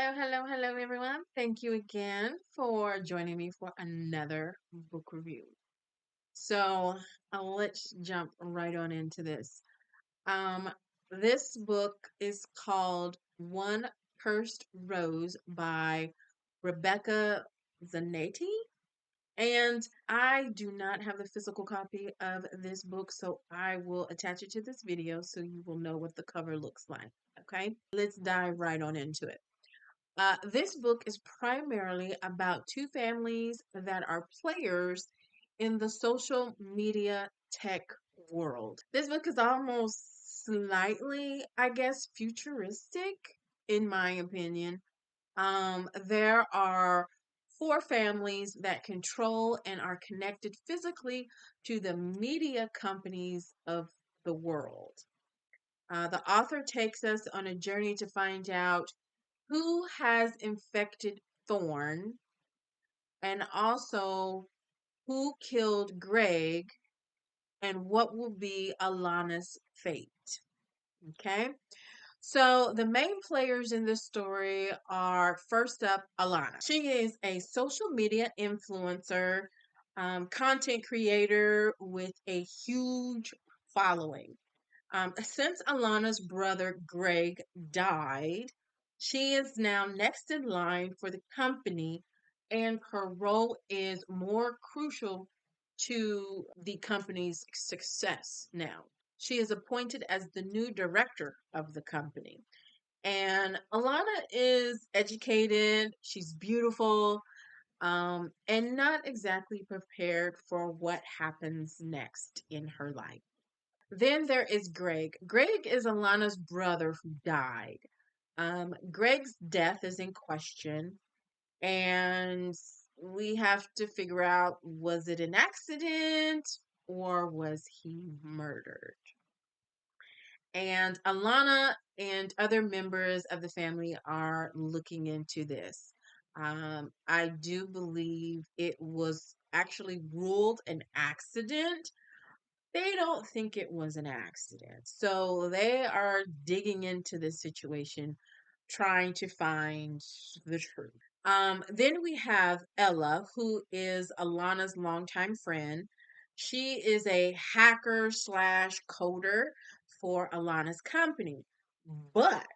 Hello, everyone. Thank you again for joining me for another book review. So, let's jump right on into this. Um, this book is called One Cursed Rose by Rebecca Zanetti. And I do not have the physical copy of this book, so I will attach it to this video so you will know what the cover looks like. Okay, let's dive right on into it. This book is primarily about two families that are players in the social media tech world. This book is almost slightly, I guess, futuristic, in my opinion. There are four families that control and are connected physically to the media companies of the world. The author takes us on a journey to find out who has infected Thorn and also who killed Greg and what will be Alana's fate. Okay. So the main players in this story are first up, Alana. She is a social media influencer, content creator with a huge following. Since Alana's brother Greg died, she is now next in line for the company, and her role is more crucial to the company's success now. She is appointed as the new director of the company. And Alana is educated, she's beautiful, and not exactly prepared for what happens next in her life. Then there is Greg. Greg is Alana's brother who died. Greg's death is in question, and we have to figure out, was it an accident or was he murdered? And Alana and other members of the family are looking into this. I do believe it was actually ruled an accident. They don't think it was an accident. So they are digging into this situation, trying to find the truth. Then we have Ella, who is Alana's longtime friend. She is a hacker slash coder for Alana's company, but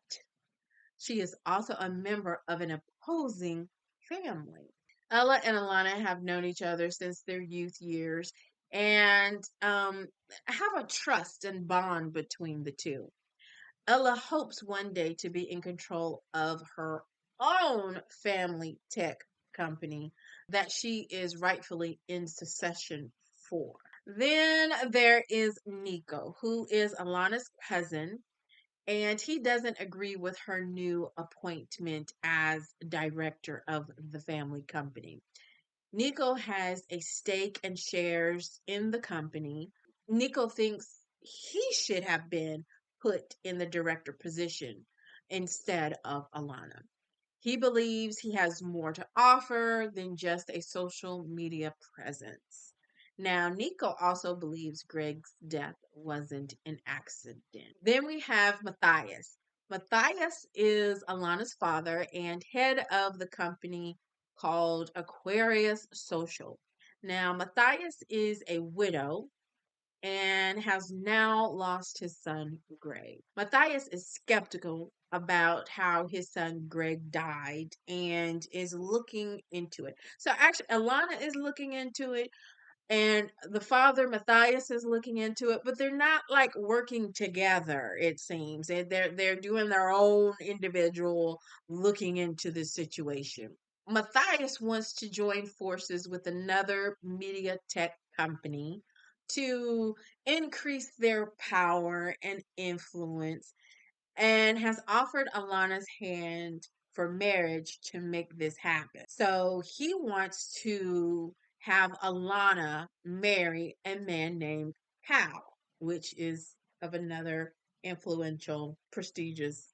she is also a member of an opposing family. Ella and Alana have known each other since their youth years and have a trust and bond between the two. Ella hopes one day to be in control of her own family tech company that she is rightfully in succession for. Then there is Nico, who is Alana's cousin, and he doesn't agree with her new appointment as director of the family company. Nico has a stake and shares in the company. Nico thinks he should have been put in the director position instead of Alana. He believes he has more to offer than just a social media presence. Now, Nico also believes Greg's death wasn't an accident. Then we have Matthias. Matthias is Alana's father and head of the company called Aquarius Social. Now, Matthias is a widow and has now lost his son, Greg. Matthias is skeptical about how his son Greg died and is looking into it. So, actually, Alana is looking into it, and the father Matthias is looking into it, but they're not like working together, it seems. They're doing their own individual looking into the situation. Matthias wants to join forces with another media tech company to increase their power and influence, and has offered Alana's hand for marriage to make this happen. So he wants to have Alana marry a man named Cal, which is of another influential, prestigious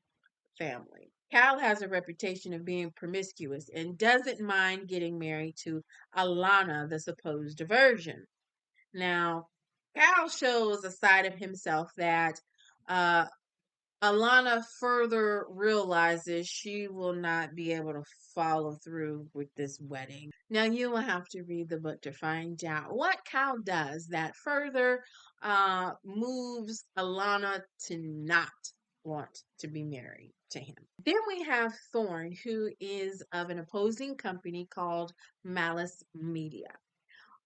family. Cal has a reputation of being promiscuous and doesn't mind getting married to Alana, the supposed virgin. Now, Cal shows a side of himself that uh, Alana further realizes she will not be able to follow through with this wedding. Now, you will have to read the book to find out what Cal does that further moves Alana to not want to be married to him. Then we have Thorn, who is of an opposing company called Malice Media.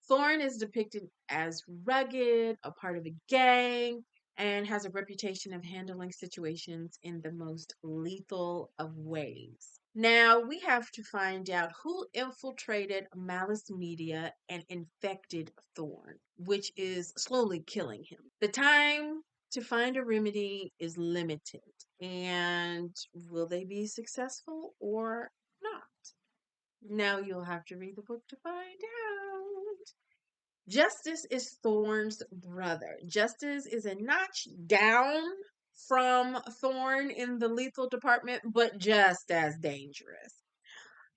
Thorn is depicted as rugged, a part of a gang, and has a reputation of handling situations in the most lethal of ways. Now we have to find out who infiltrated Malice Media and infected Thorn, which is slowly killing him. The time to find a remedy is limited, and will they be successful or not? Now you'll have to read the book to find out. Justice is Thorn's brother. Justice is a notch down from Thorn in the lethal department, but just as dangerous.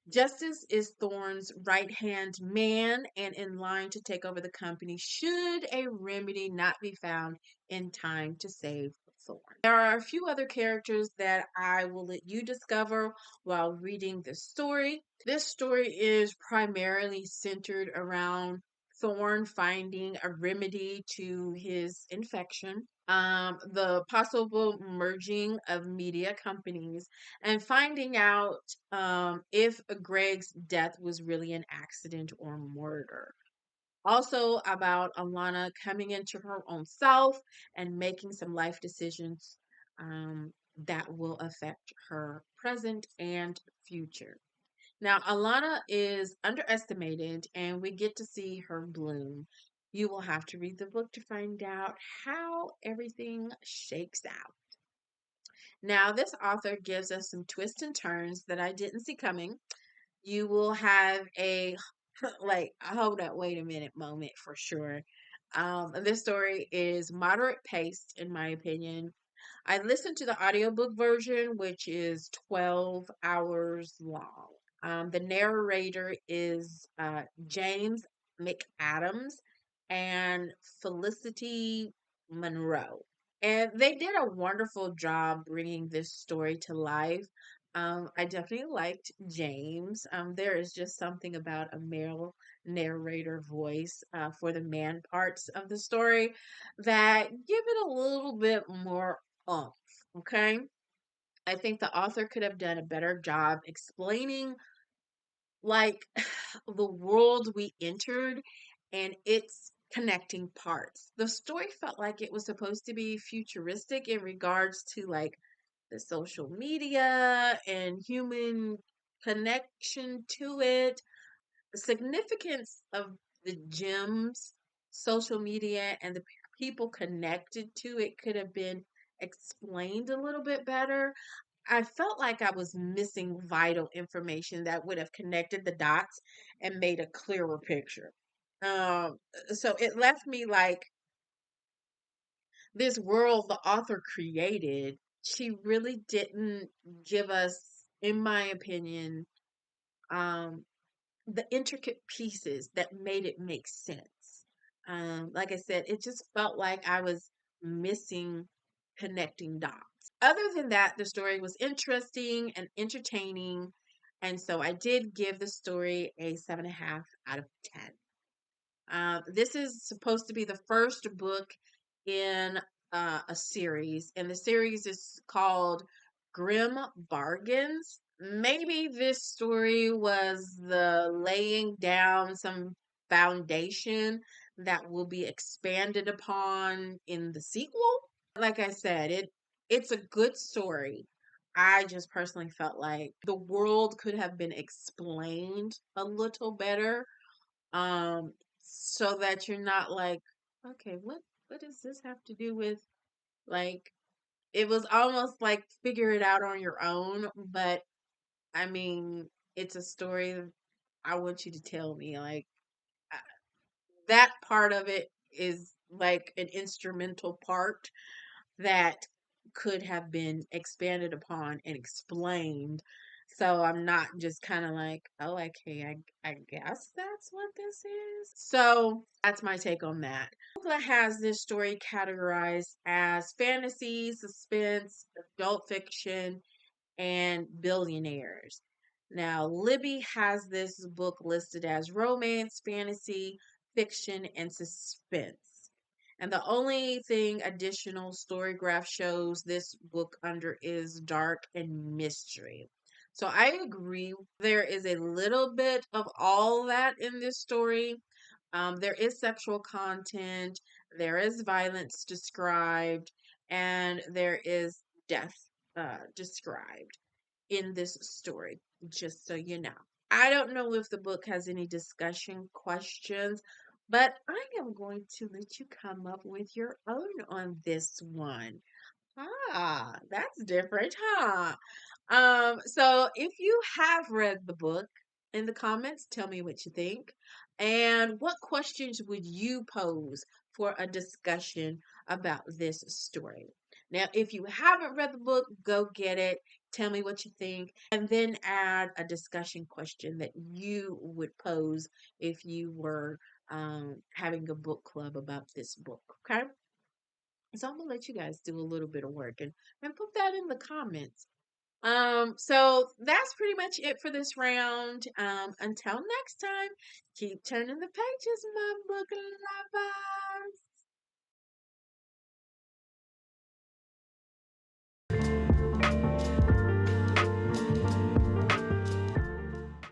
Justice is Thorn's right hand man and in line to take over the company should a remedy not be found in time to save Thorn. There are a few other characters that I will let you discover while reading this story. This story is primarily centered around Thorn finding a remedy to his infection, the possible merging of media companies, and finding out if Greg's death was really an accident or murder. Also, about Alana coming into her own self and making some life decisions that will affect her present and future. Now, Alana is underestimated, and we get to see her bloom. You will have to read the book to find out how everything shakes out. Now, this author gives us some twists and turns that I didn't see coming. You will have a like, hold up, wait a minute moment for sure. This story is moderate paced, in my opinion. I listened to the audiobook version, which is 12 hours long. The narrator is James McAdams and Felicity Monroe. And they did a wonderful job bringing this story to life. I definitely liked James. There is just something about a male narrator voice for the man parts of the story that give it a little bit more oomph. Okay. I think the author could have done a better job explaining like the world we entered and its connecting parts. The story felt like it was supposed to be futuristic in regards to like the social media and human connection to it. The significance of the gyms, social media, and the people connected to it could have been explained a little bit better. I felt like I was missing vital information that would have connected the dots and made a clearer picture. So it left me like this world the author created, she really didn't give us, in my opinion, um, the intricate pieces that made it make sense. Like I said, it just felt like I was missing connecting dots. Other than that, the story was interesting and entertaining. And so I did give the story a 7.5 out of 10. This is supposed to be the first book in a series, and the series is called Grim Bargains. Maybe this story was the laying down some foundation that will be expanded upon in the sequel. Like I said, it's a good story. I just personally felt like the world could have been explained a little better, so that you're not like, okay, what does this have to do with, like, it was almost like figure it out on your own, but I mean, it's a story I want you to tell me, like, uh, that part of it is like an instrumental part that could have been expanded upon and explained So I'm not just kind of like, oh, okay, I guess that's what this is. So that's my take on that. Booklet has this story categorized as fantasy, suspense, adult fiction, and billionaires. Now, Libby has this book listed as romance, fantasy, fiction, and suspense. And the only thing additional Storygraph shows this book under is dark and mystery. So I agree. There is a little bit of all that in this story. There is sexual content, there is violence described, and there is death described in this story, just so you know. I don't know if the book has any discussion questions, but I am going to let you come up with your own on this one. Ah, that's different, huh? So if you have read the book, in the comments, tell me what you think. And what questions would you pose for a discussion about this story? Now, if you haven't read the book, go get it. Tell me what you think, and then add a discussion question that you would pose if you were having a book club about this book. Okay. So I'm gonna let you guys do a little bit of work and put that in the comments. So that's pretty much it for this round. Until next time, keep turning the pages, my book lovers.